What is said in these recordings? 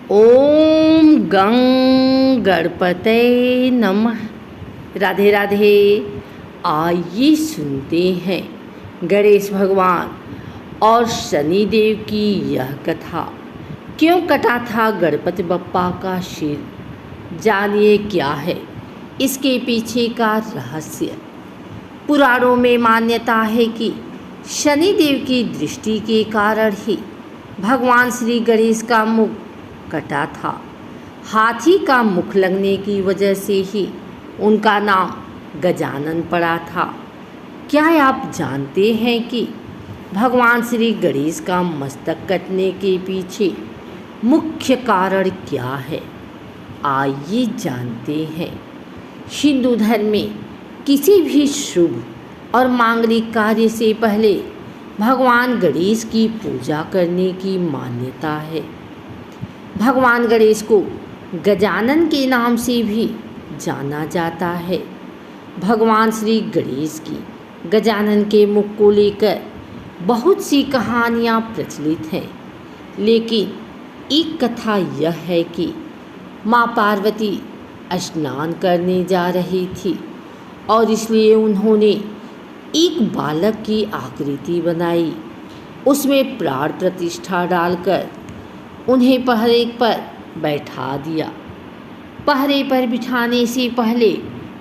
ओम गं गणपते नमः। राधे राधे। आइए सुनते हैं गणेश भगवान और शनिदेव की यह कथा। क्यों कटा था गणपति बप्पा का सिर? जानिए क्या है इसके पीछे का रहस्य। पुराणों में मान्यता है कि शनिदेव की दृष्टि के कारण ही भगवान श्री गणेश का मुख कटा था। हाथी का मुख लगने की वजह से ही उनका नाम गजानन पड़ा था। क्या आप जानते हैं कि भगवान श्री गणेश का मस्तक कटने के पीछे मुख्य कारण क्या है? आइए जानते हैं। हिंदू धर्म में किसी भी शुभ और मांगलिक कार्य से पहले भगवान गणेश की पूजा करने की मान्यता है। भगवान गणेश को गजानन के नाम से भी जाना जाता है। भगवान श्री गणेश की गजानन के मुख को लेकर बहुत सी कहानियाँ प्रचलित हैं, लेकिन एक कथा यह है कि माँ पार्वती स्नान करने जा रही थी और इसलिए उन्होंने एक बालक की आकृति बनाई। उसमें प्राण प्रतिष्ठा डालकर उन्हें पहरे पर बैठा दिया। पहरे पर बिठाने से पहले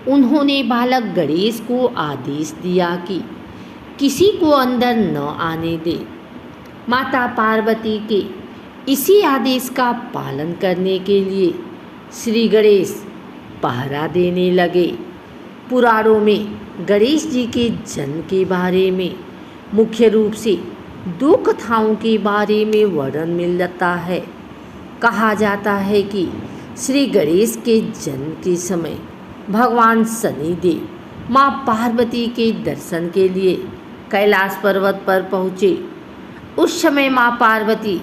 उन्होंने बालक गणेश को आदेश दिया कि किसी को अंदर न आने दे। माता पार्वती के इसी आदेश का पालन करने के लिए श्री गणेश पहरा देने लगे। पुराणों में गणेश जी के जन्म के बारे में मुख्य रूप से दो कथाओं के बारे में वर्णन मिल जाता है। कहा जाता है कि श्री गणेश के जन्म के समय भगवान शनिदेव माँ पार्वती के दर्शन के लिए कैलाश पर्वत पर पहुँचे। उस समय माँ पार्वती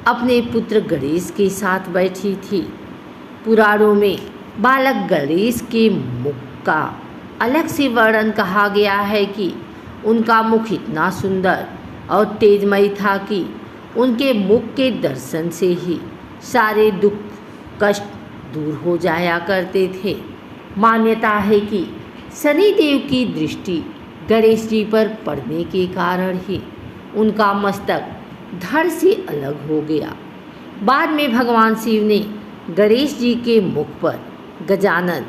अपने पुत्र गणेश के साथ बैठी थी। पुराणों में बालक गणेश के मुख का अलग से वर्णन कहा गया है कि उनका मुख इतना सुंदर और तेजमयी था कि उनके मुख के दर्शन से ही सारे दुख कष्ट दूर हो जाया करते थे। मान्यता है कि शनिदेव की दृष्टि गणेश जी पर पड़ने के कारण ही उनका मस्तक धड़ से अलग हो गया। बाद में भगवान शिव ने गणेश जी के मुख पर गजानन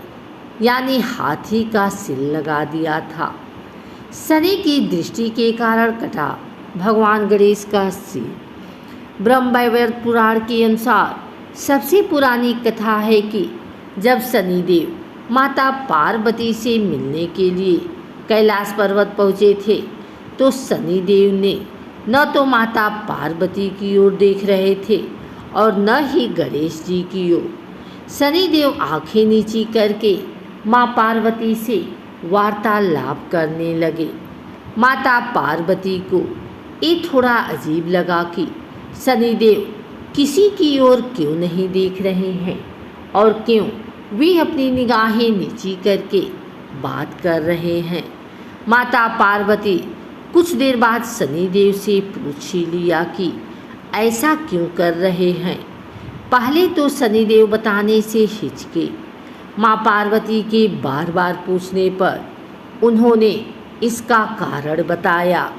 यानी हाथी का सिर लगा दिया था। शनि की दृष्टि के कारण कटा भगवान गणेश का सिर। ब्रह्मवैवर्त पुराण के अनुसार सबसे पुरानी कथा है कि जब शनिदेव माता पार्वती से मिलने के लिए कैलाश पर्वत पहुँचे थे तो शनिदेव ने न तो माता पार्वती की ओर देख रहे थे और न ही गणेश जी की ओर। शनिदेव आंखें नीची करके माँ पार्वती से वार्तालाप करने लगे। माता पार्वती को ये थोड़ा अजीब लगा कि शनिदेव किसी की ओर क्यों नहीं देख रहे हैं और क्यों वे अपनी निगाहें नीची करके बात कर रहे हैं। माता पार्वती कुछ देर बाद शनिदेव से पूछ ही लिया कि ऐसा क्यों कर रहे हैं। पहले तो शनिदेव बताने से हिचके। माँ पार्वती के बार बार पूछने पर उन्होंने इसका कारण बताया।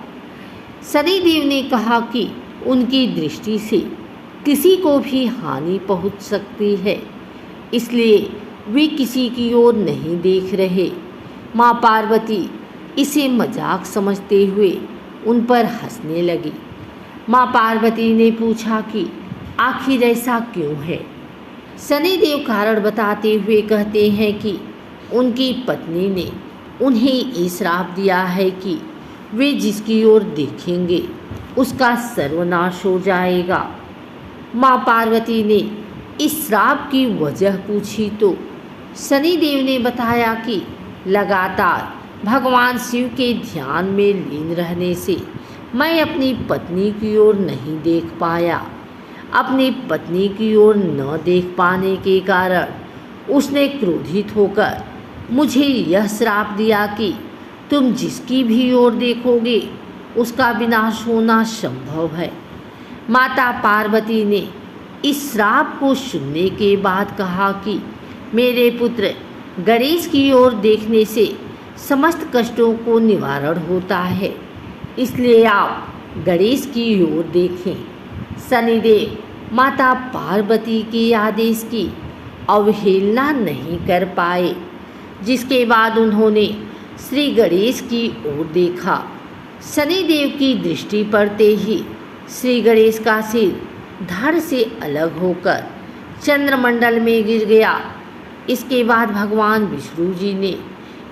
शनिदेव ने कहा कि उनकी दृष्टि से किसी को भी हानि पहुंच सकती है, इसलिए वे किसी की ओर नहीं देख रहे। माँ पार्वती इसे मजाक समझते हुए उन पर हंसने लगी। माँ पार्वती ने पूछा कि आखिर ऐसा क्यों है। शनिदेव कारण बताते हुए कहते हैं कि उनकी पत्नी ने उन्हें ये श्राप दिया है कि वे जिसकी ओर देखेंगे उसका सर्वनाश हो जाएगा। माँ पार्वती ने इस श्राप की वजह पूछी तो शनिदेव ने बताया कि लगातार भगवान शिव के ध्यान में लीन रहने से मैं अपनी पत्नी की ओर नहीं देख पाया। अपनी पत्नी की ओर न देख पाने के कारण उसने क्रोधित होकर मुझे यह श्राप दिया कि तुम जिसकी भी ओर देखोगे उसका विनाश होना संभव है। माता पार्वती ने इस श्राप को सुनने के बाद कहा कि मेरे पुत्र, गणेश की ओर देखने से समस्त कष्टों को निवारण होता है, इसलिए आप गणेश की ओर देखें। शनिदेव माता पार्वती के आदेश की अवहेलना नहीं कर पाए, जिसके बाद उन्होंने श्री गणेश की ओर देखा। शनिदेव की दृष्टि पड़ते ही श्री गणेश का सिर धड़ से अलग होकर चंद्रमंडल में गिर गया। इसके बाद भगवान विष्णु जी ने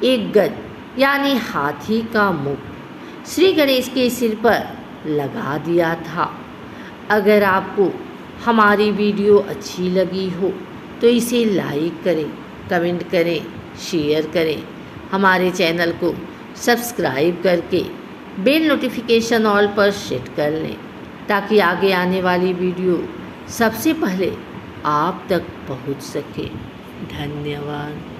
एक गज यानी हाथी का मुख श्री गणेश के सिर पर लगा दिया था। अगर आपको हमारी वीडियो अच्छी लगी हो तो इसे लाइक करें, कमेंट करें, शेयर करें। हमारे चैनल को सब्सक्राइब करके बेल नोटिफिकेशन ऑल पर सेट कर लें, ताकि आगे आने वाली वीडियो सबसे पहले आप तक पहुंच सके। धन्यवाद।